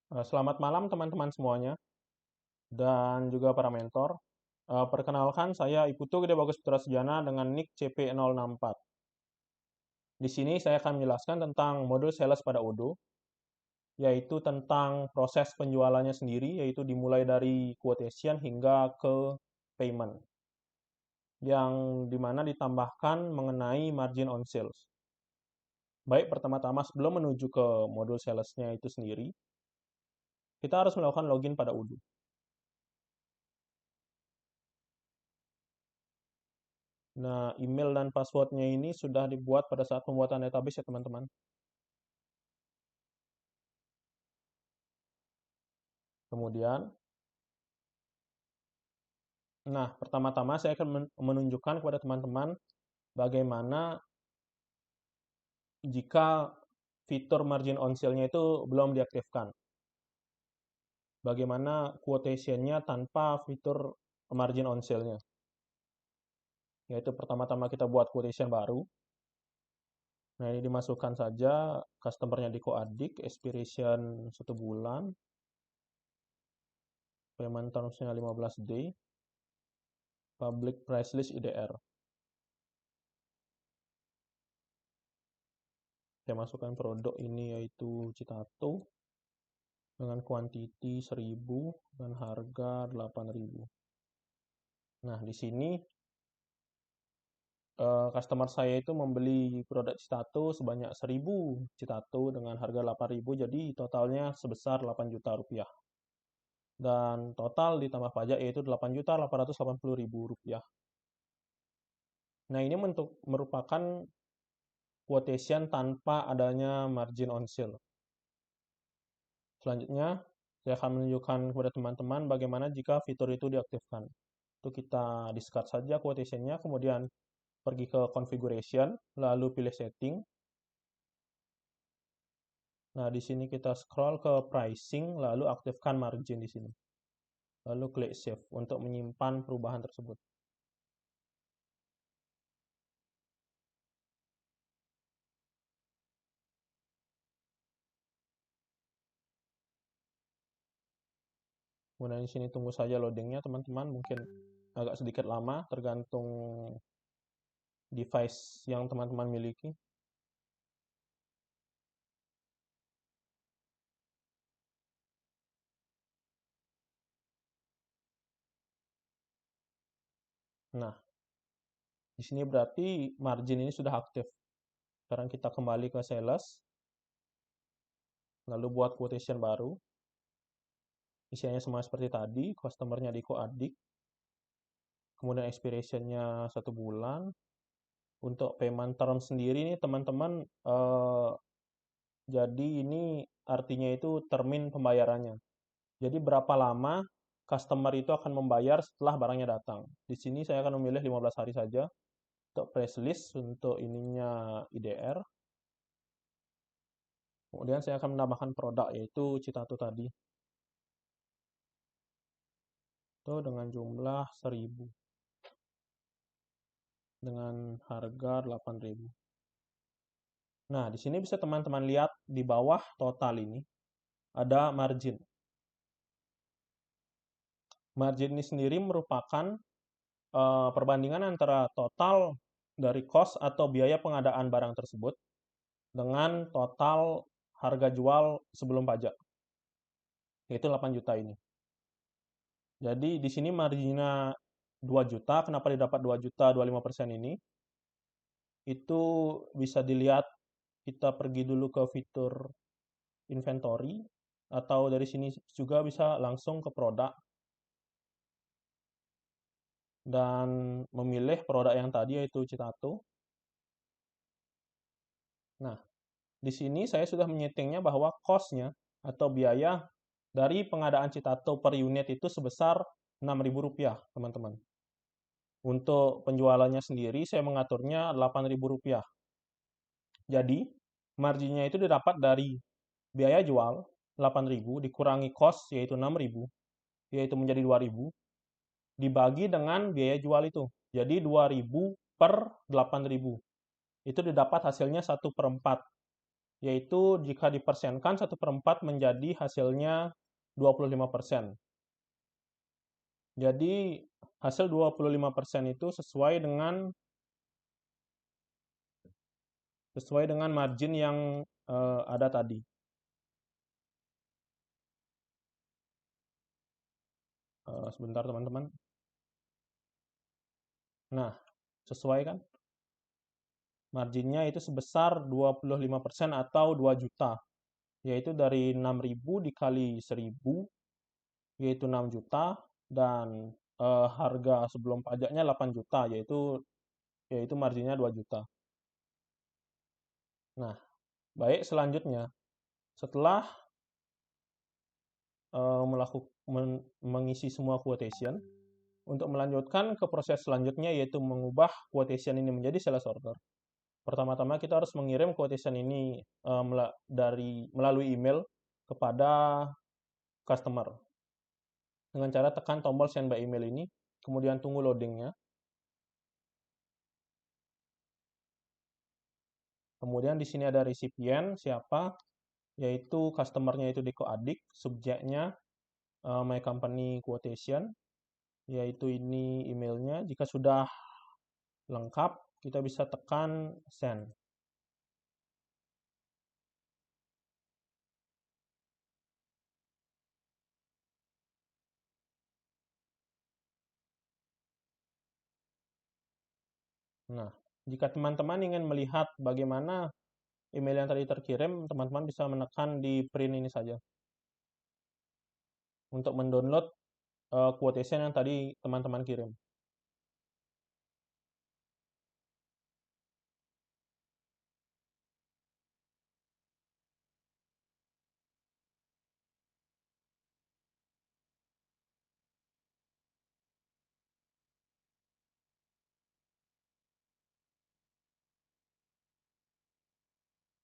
Selamat malam teman-teman semuanya dan juga para mentor. Perkenalkan saya Iputu Gede Bagus Putra Sejana dengan nick CP064. Di sini saya akan menjelaskan tentang modul sales pada Odoo, yaitu tentang proses penjualannya sendiri, yaitu dimulai dari quotation hingga ke payment, yang dimana ditambahkan mengenai margin on sales. Baik, pertama-tama sebelum menuju ke modul salesnya itu sendiri, kita harus melakukan login pada Odoo. Nah, email dan passwordnya ini sudah dibuat pada saat pembuatan database ya teman-teman. Kemudian, nah pertama-tama saya akan menunjukkan kepada teman-teman bagaimana jika fitur margin on sale-nya itu belum diaktifkan. Bagaimana quotation-nya tanpa fitur margin on sale-nya. Yaitu pertama-tama kita buat quotation baru. Nah, ini dimasukkan saja customer-nya di Koadik, expiration 1 bulan, payment terms-nya 15 day, public price list IDR. Saya masukkan produk ini yaitu Citato dengan kuantiti 1000 dan harga 8000. Nah, di sini customer saya itu membeli produk Citato sebanyak 1000 Citato dengan harga 8000, jadi totalnya sebesar 8 juta rupiah. Dan total ditambah pajak yaitu 8.880.000 rupiah. Nah, ini merupakan quotation tanpa adanya margin on sale. Selanjutnya, saya akan menunjukkan kepada teman-teman bagaimana jika fitur itu diaktifkan. Itu kita discard saja quotation-nya, kemudian pergi ke configuration, lalu pilih setting. Nah, di sini kita scroll ke pricing, lalu aktifkan margin di sini. Lalu klik save untuk menyimpan perubahan tersebut. Kemudian di sini tunggu saja loadingnya teman-teman, mungkin agak sedikit lama tergantung device yang teman-teman miliki. Nah, di sini berarti margin ini sudah aktif. Sekarang kita kembali ke sales, lalu buat quotation baru. Isinya semua seperti tadi, customer-nya di Koadik, kemudian expiration-nya 1 bulan. Untuk payment term sendiri nih teman-teman, jadi ini artinya itu termin pembayarannya. Jadi berapa lama customer itu akan membayar setelah barangnya datang. Di sini saya akan memilih 15 hari saja untuk price list, untuk ininya IDR. Kemudian saya akan menambahkan produk yaitu Citato tadi. Itu dengan jumlah 1000 dengan harga 8000. Nah, di sini bisa teman-teman lihat di bawah total ini ada margin. Margin ini sendiri merupakan perbandingan antara total dari cost atau biaya pengadaan barang tersebut dengan total harga jual sebelum pajak, yaitu 8 juta ini. Jadi di sini marginnya 2 juta, kenapa didapat 2 juta 25% ini? Itu bisa dilihat, kita pergi dulu ke fitur inventory, atau dari sini juga bisa langsung ke produk dan memilih produk yang tadi yaitu Citato. Nah, di sini saya sudah menyetingnya bahwa cost-nya atau biaya dari pengadaan Citato per unit itu sebesar Rp6.000, teman-teman. Untuk penjualannya sendiri saya mengaturnya Rp8.000. Jadi, marginnya itu didapat dari biaya jual 8.000 dikurangi cost yaitu 6.000, yaitu menjadi 2.000, dibagi dengan biaya jual itu. Jadi 2.000 per 8.000. Itu didapat hasilnya 1/4. yaitu jika dipersenkan 1/4 menjadi hasilnya 25%. Jadi hasil 25% itu sesuai dengan margin yang ada tadi. Sebentar teman-teman. Nah, sesuai kan? Marginnya itu sebesar 25% atau 2 juta. Yaitu dari 6.000 dikali 1.000, yaitu 6 juta. Dan harga sebelum pajaknya 8 juta, yaitu marginnya 2 juta. Nah, baik, selanjutnya. Setelah mengisi semua quotation, untuk melanjutkan ke proses selanjutnya yaitu mengubah quotation ini menjadi sales order. Pertama-tama kita harus mengirim quotation ini melalui email kepada customer. Dengan cara tekan tombol send by email ini, kemudian tunggu loadingnya. Kemudian di sini ada recipient, siapa, yaitu customer-nya itu Deko Adik, subjeknya my company quotation, yaitu ini emailnya. Jika sudah lengkap, kita bisa tekan send. Nah, jika teman-teman ingin melihat bagaimana email yang tadi terkirim, teman-teman bisa menekan di print ini saja untuk mendownload quotation yang tadi teman-teman kirim.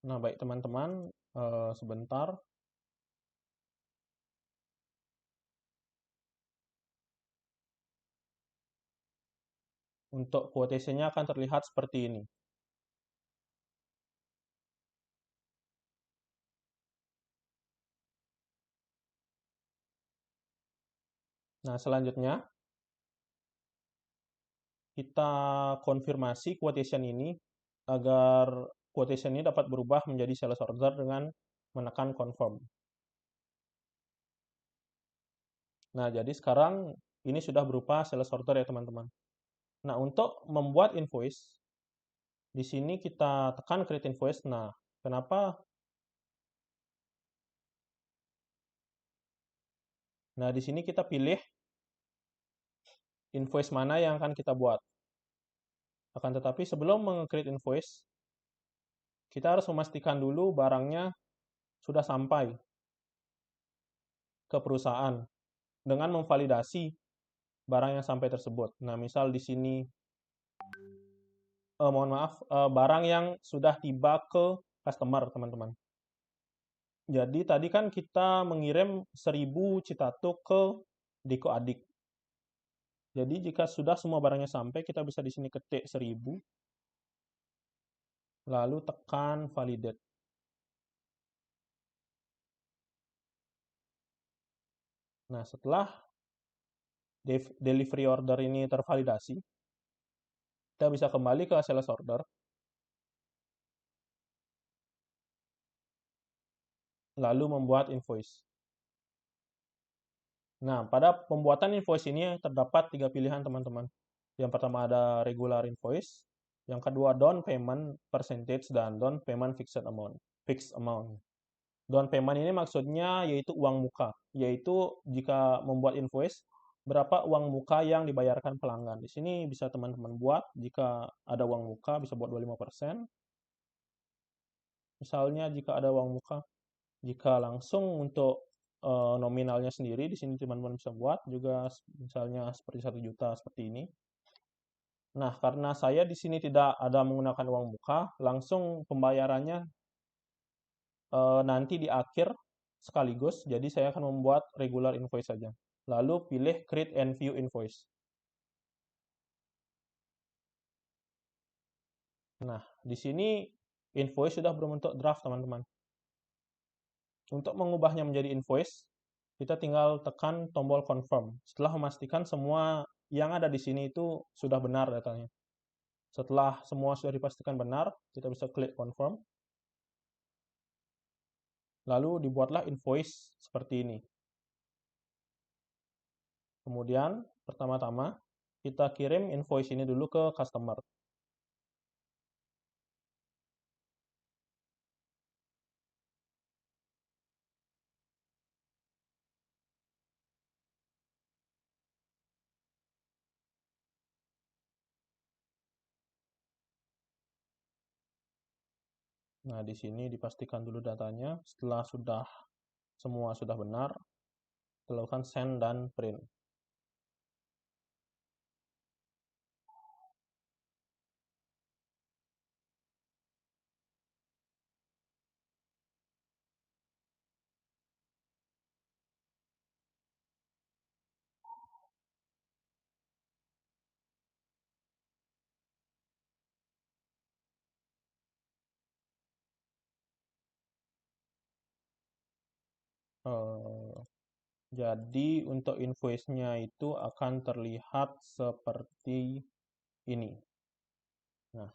Nah, baik teman-teman, sebentar. Untuk quotation-nya akan terlihat seperti ini. Nah, selanjutnya kita konfirmasi quotation ini agar quotation ini dapat berubah menjadi sales order dengan menekan confirm. Nah, jadi sekarang ini sudah berupa sales order ya teman-teman. Nah, untuk membuat invoice, di sini kita tekan create invoice. Nah, kenapa? Nah, di sini kita pilih invoice mana yang akan kita buat. Akan tetapi sebelum meng-create invoice, kita harus memastikan dulu barangnya sudah sampai ke perusahaan dengan memvalidasi barang yang sampai tersebut. Nah, misal di sini, mohon maaf, barang yang sudah tiba ke customer, teman-teman. Jadi tadi kan kita mengirim 1.000 citato ke Deko Adik. Jadi jika sudah semua barangnya sampai, kita bisa di sini ketik 1.000, lalu tekan validate. Nah, setelah delivery order ini tervalidasi, kita bisa kembali ke sales order, lalu membuat invoice. Nah, pada pembuatan invoice ini terdapat 3 pilihan, teman-teman. Yang pertama ada regular invoice, yang kedua down payment percentage, dan down payment fixed amount. Down payment ini maksudnya yaitu uang muka, yaitu jika membuat invoice, berapa uang muka yang dibayarkan pelanggan. Di sini bisa teman-teman buat, jika ada uang muka bisa buat 25%. Misalnya jika ada uang muka, jika langsung untuk nominalnya sendiri, di sini teman-teman bisa buat juga misalnya seperti 1 juta seperti ini. Nah, karena saya di sini tidak ada menggunakan uang muka, langsung pembayarannya nanti di akhir sekaligus, jadi saya akan membuat regular invoice saja. Lalu pilih create and view invoice. Nah, di sini invoice sudah berbentuk draft, teman-teman. Untuk mengubahnya menjadi invoice, kita tinggal tekan tombol confirm. Setelah memastikan semua yang ada di sini itu sudah benar datanya. Setelah semua sudah dipastikan benar, kita bisa klik confirm. Lalu dibuatlah invoice seperti ini. Kemudian, pertama-tama, kita kirim invoice ini dulu ke customer. Nah, di sini dipastikan dulu datanya. Setelah semua sudah benar, kita lakukan send dan print. Eh, jadi untuk invoice-nya itu akan terlihat seperti ini. Nah,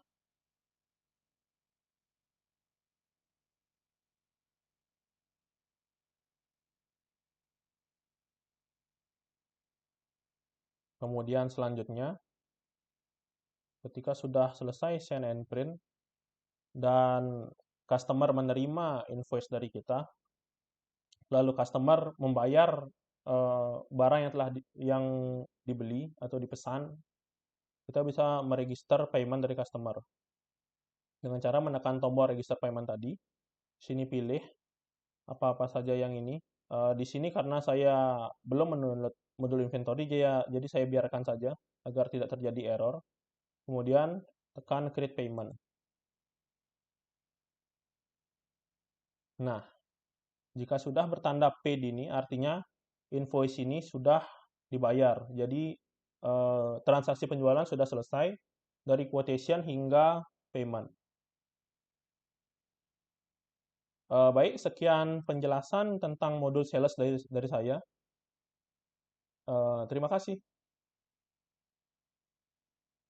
kemudian selanjutnya, ketika sudah selesai send and print, dan customer menerima invoice dari kita, lalu customer membayar barang yang dibeli atau dipesan, kita bisa meregister payment dari customer dengan cara menekan tombol register payment tadi. Sini pilih apa-apa saja yang ini. Di sini karena saya belum mendownload modul inventory, jadi saya biarkan saja agar tidak terjadi error. Kemudian tekan create payment. Nah, jika sudah bertanda paid ini, artinya invoice ini sudah dibayar. Jadi transaksi penjualan sudah selesai dari quotation hingga payment. Baik, sekian penjelasan tentang modul sales dari saya. Terima kasih.